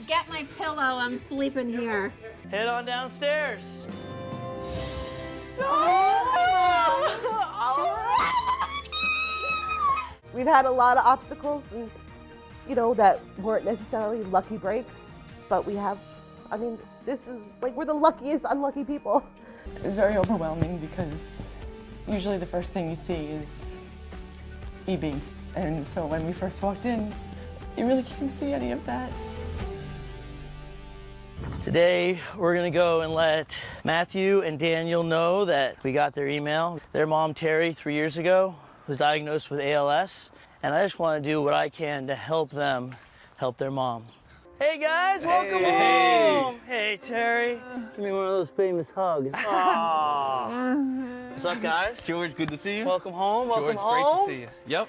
Get my pillow, I'm sleeping here. Head on downstairs. We've had a lot of obstacles, and that weren't necessarily lucky breaks, but we have, this is like we're the luckiest unlucky people. It was very overwhelming because usually the first thing you see is EB. And so when we first walked in, you really can't see any of that. Today, we're gonna go and let Matthew and Daniel know that we got their email. Their mom, Terry, 3 years ago, was diagnosed with ALS, and I just wanna do what I can to help them help their mom. Hey guys, welcome home! Hey Terry, give me one of those famous hugs. Aww. What's up guys? George, good to see you. Welcome home, welcome George, home. great to see you. Yep.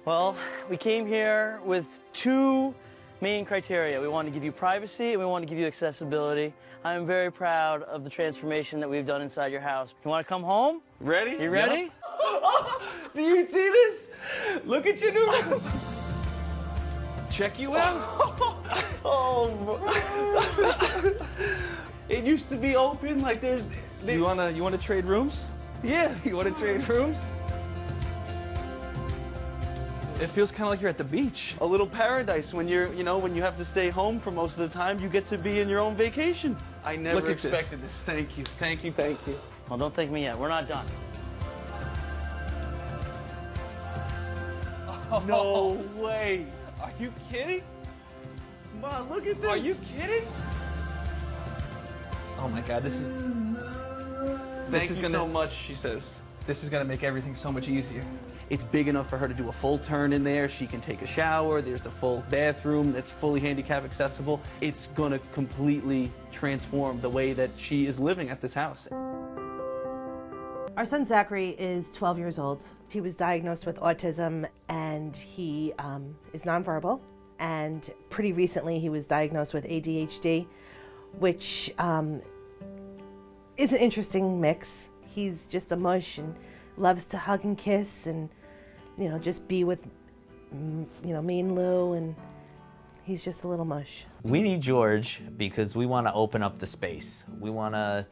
Well, we came here with two main criteria. We want to give you privacy and we want to give you accessibility. I'm very proud of the transformation that we've done inside your house. You want to come home? Ready? You ready? Yep. Do you see this? Look at your new room. Check you out. It used to be open like there's. You wanna trade rooms? Yeah. You wanna trade rooms? It feels kind of like you're at the beach. A little paradise when when you have to stay home for most of the time, you get to be in your own vacation. I never expected this. Thank you. Thank you. Thank you. Well, don't thank me yet. We're not done. No way. Are you kidding? Mom, look at this. Are you kidding? Oh my God, this is Thank you so much, she says. This is gonna make everything so much easier. It's big enough for her to do a full turn in there. She can take a shower. There's the full bathroom that's fully handicap accessible. It's gonna completely transform the way that she is living at this house. Our son Zachary is 12 years old. He was diagnosed with autism and he is nonverbal. And pretty recently he was diagnosed with ADHD, which is an interesting mix. He's just a mush and loves to hug and kiss and, just be with, me and Lou, and he's just a little mush. We need George because we want to open up the space. We want to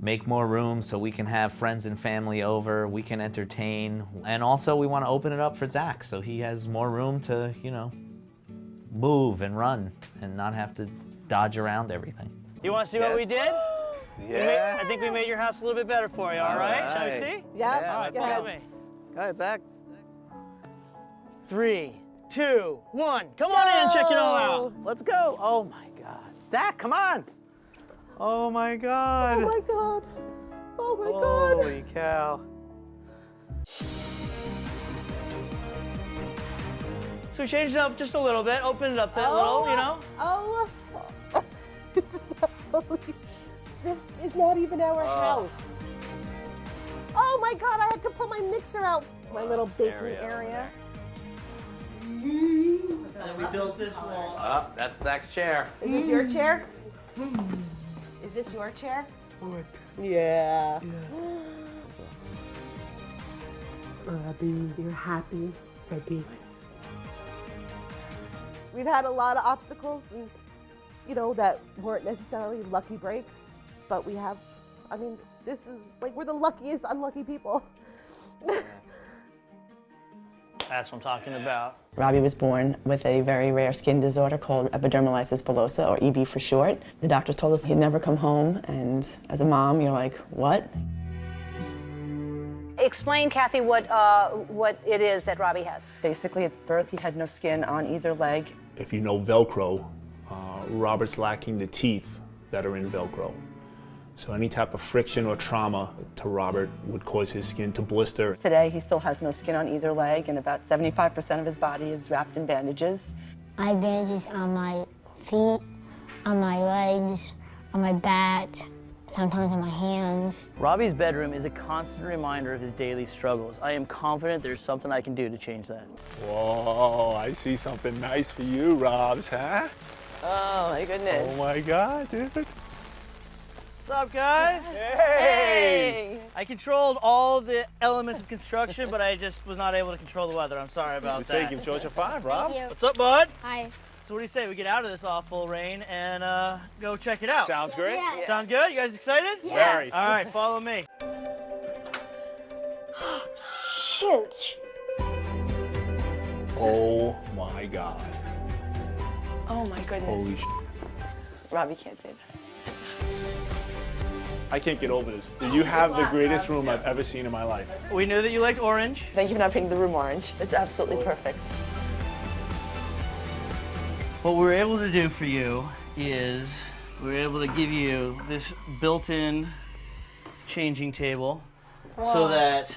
make more room so we can have friends and family over, we can entertain, and also we want to open it up for Zach so he has more room to, move and run and not have to dodge around everything. You want to see what we did? Yeah. I think we made your house a little bit better for you, all right? Shall we see? Yeah. All right, Go follow ahead. me. Go ahead, Zach. 3, 2, 1. Come on in and check it all out. Let's go. Oh my God. Zach, come on. Oh my God. Oh my God. Oh my God. Holy cow. So we changed it up just a little bit, opened it up that little, Oh. This is not even our house. Oh my God, I could put my mixer out. My little baking area. And then we built this wall. Oh, that's Zach's chair. Is this your chair? Is this your chair? Yeah. Robbie, you're happy. Robbie. We've had a lot of obstacles, and that weren't necessarily lucky breaks, but we have. This is like we're the luckiest unlucky people. That's what I'm talking about. Robbie was born with a very rare skin disorder called epidermolysis bullosa, or EB for short. The doctors told us he'd never come home, and as a mom, you're like, what? Explain, Kathy, what it is that Robbie has. Basically, at birth, he had no skin on either leg. If you know Velcro, Robert's lacking the teeth that are in Velcro. So any type of friction or trauma to Robert would cause his skin to blister. Today, he still has no skin on either leg, and about 75% of his body is wrapped in bandages. I have bandages on my feet, on my legs, on my back, sometimes on my hands. Robbie's bedroom is a constant reminder of his daily struggles. I am confident there's something I can do to change that. Whoa, I see something nice for you, Robs, huh? Oh, my goodness. Oh my God, dude. What's up, guys? Hey! I controlled all of the elements of construction, but I just was not able to control the weather. I'm sorry about that. Give George a 5, Rob. Thank you. What's up, bud? Hi. So what do you say we get out of this awful rain and go check it out? Sounds great. Yeah. Sound good? You guys excited? Very. All right, follow me. Shoot. Oh my God. Oh my goodness. Holy sh! Robbie can't say that. I can't get over this. You have the greatest room I've ever seen in my life. We knew that you liked orange. Thank you for not painting the room orange. It's absolutely perfect. What we were able to do for you is we were able to give you this built-in changing table so that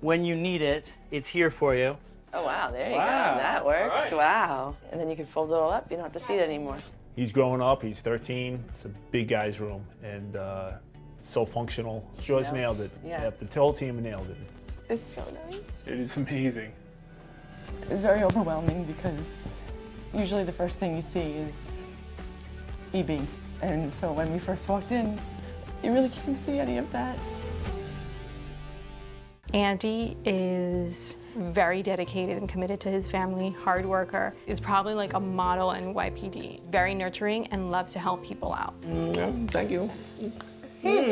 when you need it, it's here for you. Oh wow, there you go. Wow. That works. All right. Wow. And then you can fold it all up. You don't have to see it anymore. He's growing up. He's 13. It's a big guy's room, and so functional. Joyce nailed it. Yeah. Yep, the whole team nailed it. It's so nice. It is amazing. It was very overwhelming because usually the first thing you see is EB. And so when we first walked in, you really can't see any of that. Andy is very dedicated and committed to his family, hard worker, is probably like a model in YPD. Very nurturing and loves to help people out. Thank you. You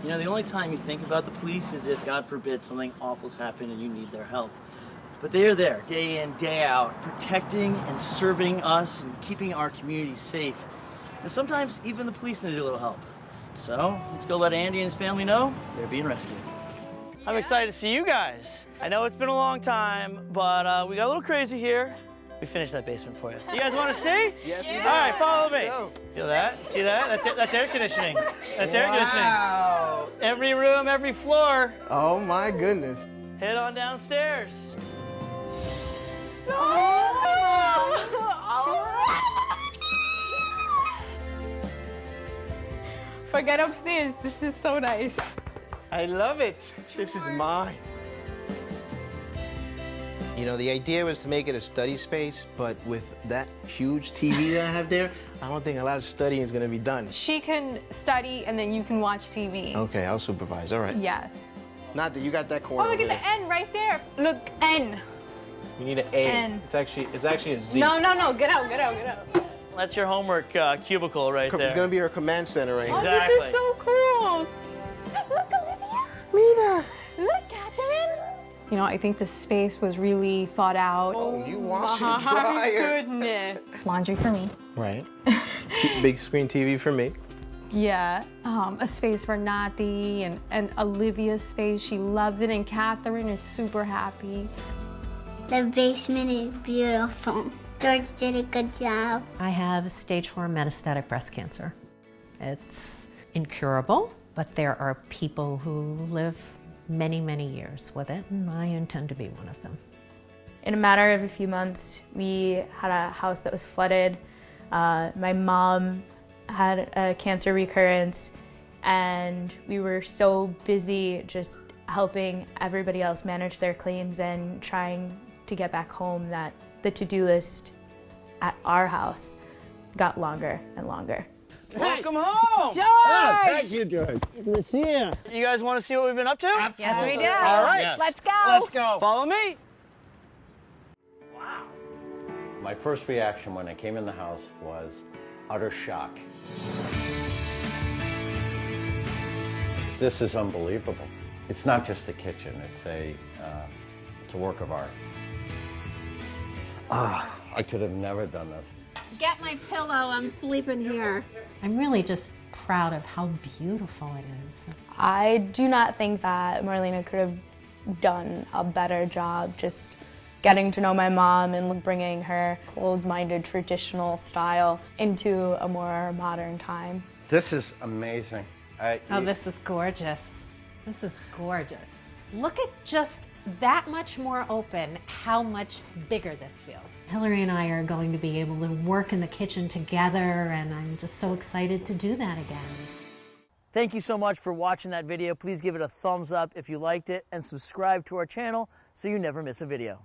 know, the only time you think about the police is if, God forbid, something awful's happened and you need their help. But they are there, day in, day out, protecting and serving us and keeping our community safe. And sometimes even the police need a little help. So let's go let Andy and his family know they're being rescued. I'm excited to see you guys. I know it's been a long time, but we got a little crazy here. We finished that basement for you. You guys want to see? Yes, we do. All right, follow me. Feel that? See that? That's it. That's air conditioning. That's air conditioning. Wow. Every room, every floor. Oh my goodness. Head on downstairs. Forget upstairs. This is so nice. I love it. This is mine. You know, the idea was to make it a study space, but with that huge TV that I have there, I don't think a lot of studying is going to be done. She can study and then you can watch TV. Okay, I'll supervise. All right. Yes. Not that you got that corner. Oh, look at over the N right there. Look, N. We need an A. N. It's actually a Z. No. Get out. That's your homework cubicle right there. It's going to be our command center right here. Exactly. Oh, this is so cool. Look, Olivia. Mina. Look, Catherine. You know, I think the space was really thought out. Oh, you wash and My dryer. goodness. Laundry for me. Right. Big screen TV for me. Yeah, a space for Nati and Olivia's space. She loves it, and Catherine is super happy. The basement is beautiful. George did a good job. I have stage 4 metastatic breast cancer. It's incurable, but there are people who live many, many years with it, and I intend to be one of them. In a matter of a few months, we had a house that was flooded. My mom had a cancer recurrence, and we were so busy just helping everybody else manage their claims and trying to get back home that the to-do list at our house got longer and longer. Welcome home! George! Thank you, George. Good to see you. You guys want to see what we've been up to? Absolutely. Yes, we do. All right. Yes. Let's go. Let's go. Follow me. My first reaction when I came in the house was utter shock. This is unbelievable. It's not just a kitchen, it's a work of art. I could have never done this. Get my pillow, I'm sleeping here. I'm really just proud of how beautiful it is. I do not think that Marlena could have done a better job just getting to know my mom and bringing her closed-minded traditional style into a more modern time. This is amazing. Oh, this is gorgeous. This is gorgeous. Look at just that much more open, how much bigger this feels. Hillary and I are going to be able to work in the kitchen together, and I'm just so excited to do that again. Thank you so much for watching that video. Please give it a thumbs up if you liked it and subscribe to our channel so you never miss a video.